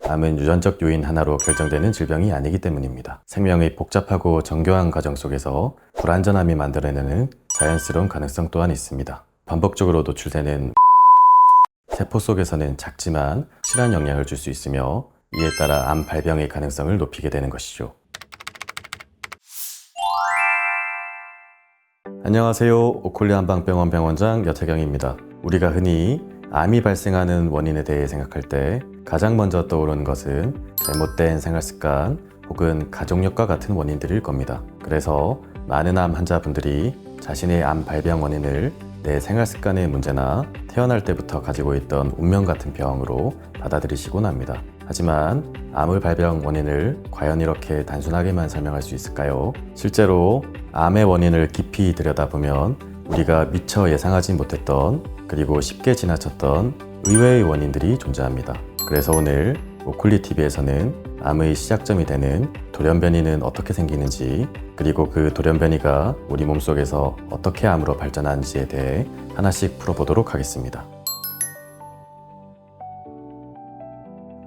암은 유전적 요인 하나로 결정되는 질병이 아니기 때문입니다. 생명의 복잡하고 정교한 과정 속에서 불완전함이 만들어내는 자연스러운 가능성 또한 있습니다. 반복적으로 노출되는 세포 속에서는 작지만 실한 영향을 줄 수 있으며 이에 따라 암 발병의 가능성을 높이게 되는 것이죠. 안녕하세요. 오콜리 한방병원 병원장 여태경입니다. 우리가 흔히 암이 발생하는 원인에 대해 생각할 때 가장 먼저 떠오르는 것은 잘못된 생활습관 혹은 가족력과 같은 원인들일 겁니다. 그래서 많은 암 환자분들이 자신의 암 발병 원인을 내 생활습관의 문제나 태어날 때부터 가지고 있던 운명 같은 병으로 받아들이시곤 합니다. 하지만 암의 발병 원인을 과연 이렇게 단순하게만 설명할 수 있을까요? 실제로 암의 원인을 깊이 들여다보면 우리가 미처 예상하지 못했던 그리고 쉽게 지나쳤던 의외의 원인들이 존재합니다. 그래서 오늘 오콜리TV에서는 암의 시작점이 되는 돌연변이는 어떻게 생기는지, 그리고 그 돌연변이가 우리 몸속에서 어떻게 암으로 발전하는지에 대해 하나씩 풀어보도록 하겠습니다.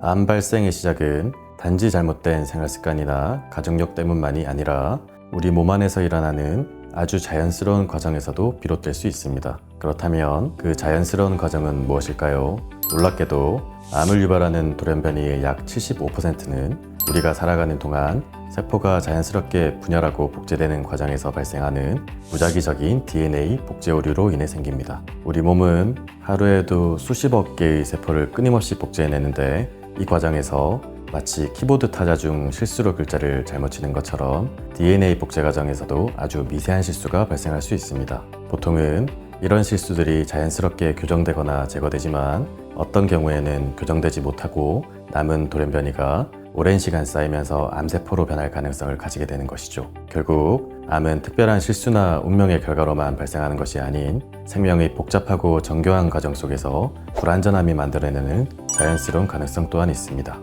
암 발생의 시작은 단지 잘못된 생활습관이나 가족력 때문만이 아니라 우리 몸 안에서 일어나는 아주 자연스러운 과정에서도 비롯될 수 있습니다. 그렇다면 그 자연스러운 과정은 무엇일까요? 놀랍게도 암을 유발하는 돌연변이의 약 75%는 우리가 살아가는 동안 세포가 자연스럽게 분열하고 복제되는 과정에서 발생하는 무작위적인 DNA 복제 오류로 인해 생깁니다. 우리 몸은 하루에도 수십억 개의 세포를 끊임없이 복제해내는데 이 과정에서 마치 키보드 타자 중 실수로 글자를 잘못 치는 것처럼 DNA 복제 과정에서도 아주 미세한 실수가 발생할 수 있습니다. 보통은 이런 실수들이 자연스럽게 교정되거나 제거되지만 어떤 경우에는 교정되지 못하고 남은 돌연변이가 오랜 시간 쌓이면서 암세포로 변할 가능성을 가지게 되는 것이죠. 결국 암은 특별한 실수나 운명의 결과로만 발생하는 것이 아닌 생명의 복잡하고 정교한 과정 속에서 불완전함이 만들어내는 자연스러운 가능성 또한 있습니다.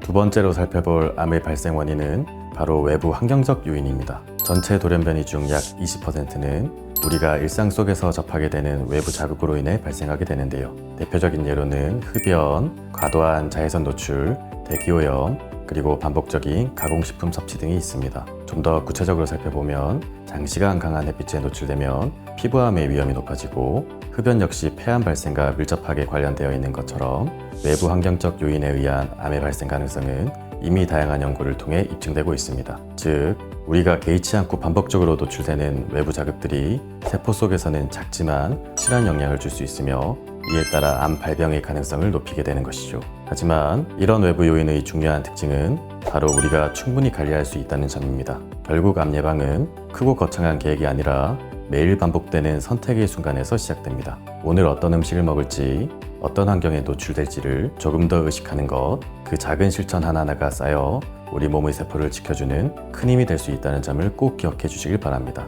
두 번째로 살펴볼 암의 발생 원인은 바로 외부 환경적 요인입니다. 전체 돌연변이 중 약 20%는 우리가 일상 속에서 접하게 되는 외부 자극으로 인해 발생하게 되는데요. 대표적인 예로는 흡연, 과도한 자외선 노출, 대기오염, 그리고 반복적인 가공식품 섭취 등이 있습니다. 좀 더 구체적으로 살펴보면 장시간 강한 햇빛에 노출되면 피부암의 위험이 높아지고, 흡연 역시 폐암 발생과 밀접하게 관련되어 있는 것처럼 외부 환경적 요인에 의한 암의 발생 가능성은 이미 다양한 연구를 통해 입증되고 있습니다. 즉, 우리가 개의치 않고 반복적으로 노출되는 외부 자극들이 세포 속에서는 작지만 실한 영향을 줄 수 있으며 이에 따라 암 발병의 가능성을 높이게 되는 것이죠. 하지만 이런 외부 요인의 중요한 특징은 바로 우리가 충분히 관리할 수 있다는 점입니다. 결국 암 예방은 크고 거창한 계획이 아니라 매일 반복되는 선택의 순간에서 시작됩니다. 오늘 어떤 음식을 먹을지, 어떤 환경에 노출될지를 조금 더 의식하는 것, 그 작은 실천 하나하나가 쌓여 우리 몸의 세포를 지켜주는 큰 힘이 될 수 있다는 점을 꼭 기억해 주시길 바랍니다.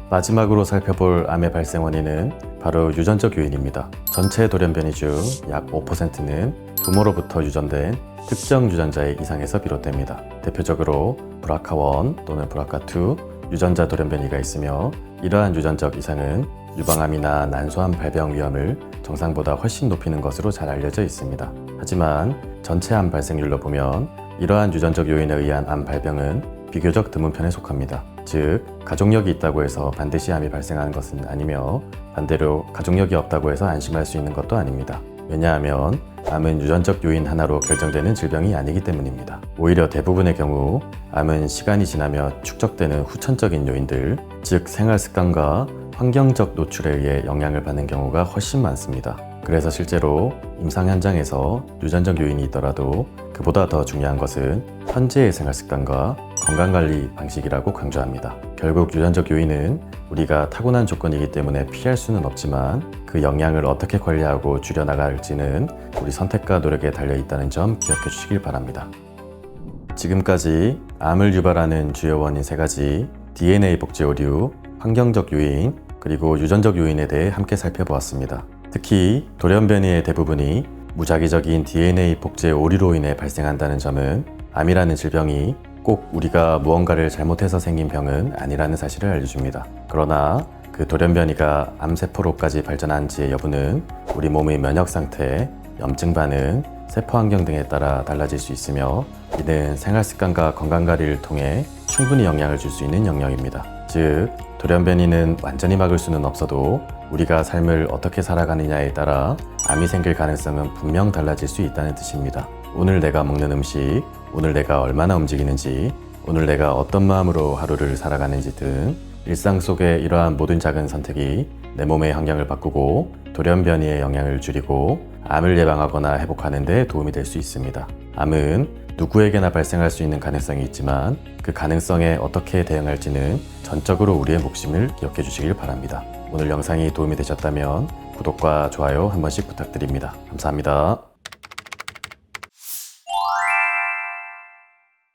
마지막으로 살펴볼 암의 발생 원인은 바로 유전적 요인입니다. 전체 돌연변이 중 약 5%는 부모로부터 유전된 특정 유전자의 이상에서 비롯됩니다. 대표적으로 BRCA1 또는 BRCA2 유전자 돌연변이가 있으며, 이러한 유전적 이상은 유방암이나 난소암 발병 위험을 정상보다 훨씬 높이는 것으로 잘 알려져 있습니다. 하지만 전체 암 발생률로 보면 이러한 유전적 요인에 의한 암 발병은 비교적 드문 편에 속합니다. 즉, 가족력이 있다고 해서 반드시 암이 발생하는 것은 아니며, 반대로 가족력이 없다고 해서 안심할 수 있는 것도 아닙니다. 왜냐하면 암은 유전적 요인 하나로 결정되는 질병이 아니기 때문입니다. 오히려 대부분의 경우 암은 시간이 지나며 축적되는 후천적인 요인들, 즉 생활 습관과 환경적 노출에 의해 영향을 받는 경우가 훨씬 많습니다. 그래서 실제로 임상 현장에서 유전적 요인이 있더라도 그보다 더 중요한 것은 현재의 생활 습관과 건강관리 방식이라고 강조합니다. 결국 유전적 요인은 우리가 타고난 조건이기 때문에 피할 수는 없지만 그 영향을 어떻게 관리하고 줄여나갈지는 우리 선택과 노력에 달려있다는 점 기억해 주시길 바랍니다. 지금까지 암을 유발하는 주요 원인 3가지, DNA 복제 오류, 환경적 요인, 그리고 유전적 요인에 대해 함께 살펴보았습니다. 특히 돌연변이의 대부분이 무작위적인 DNA 복제 오류로 인해 발생한다는 점은 암이라는 질병이 꼭 우리가 무언가를 잘못해서 생긴 병은 아니라는 사실을 알려줍니다. 그러나 그 돌연변이가 암세포로까지 발전한지의 여부는 우리 몸의 면역 상태, 염증 반응, 세포 환경 등에 따라 달라질 수 있으며, 이는 생활 습관과 건강 관리를 통해 충분히 영향을 줄 수 있는 영역입니다. 즉, 돌연변이는 완전히 막을 수는 없어도 우리가 삶을 어떻게 살아가느냐에 따라 암이 생길 가능성은 분명 달라질 수 있다는 뜻입니다. 오늘 내가 먹는 음식, 오늘 내가 얼마나 움직이는지, 오늘 내가 어떤 마음으로 하루를 살아가는지 등 일상 속의 이러한 모든 작은 선택이 내 몸의 환경을 바꾸고 돌연변이의 영향을 줄이고 암을 예방하거나 회복하는 데 도움이 될 수 있습니다. 암은 누구에게나 발생할 수 있는 가능성이 있지만 그 가능성에 어떻게 대응할지는 전적으로 우리의 몫임을 기억해 주시길 바랍니다. 오늘 영상이 도움이 되셨다면 구독과 좋아요 한 번씩 부탁드립니다. 감사합니다.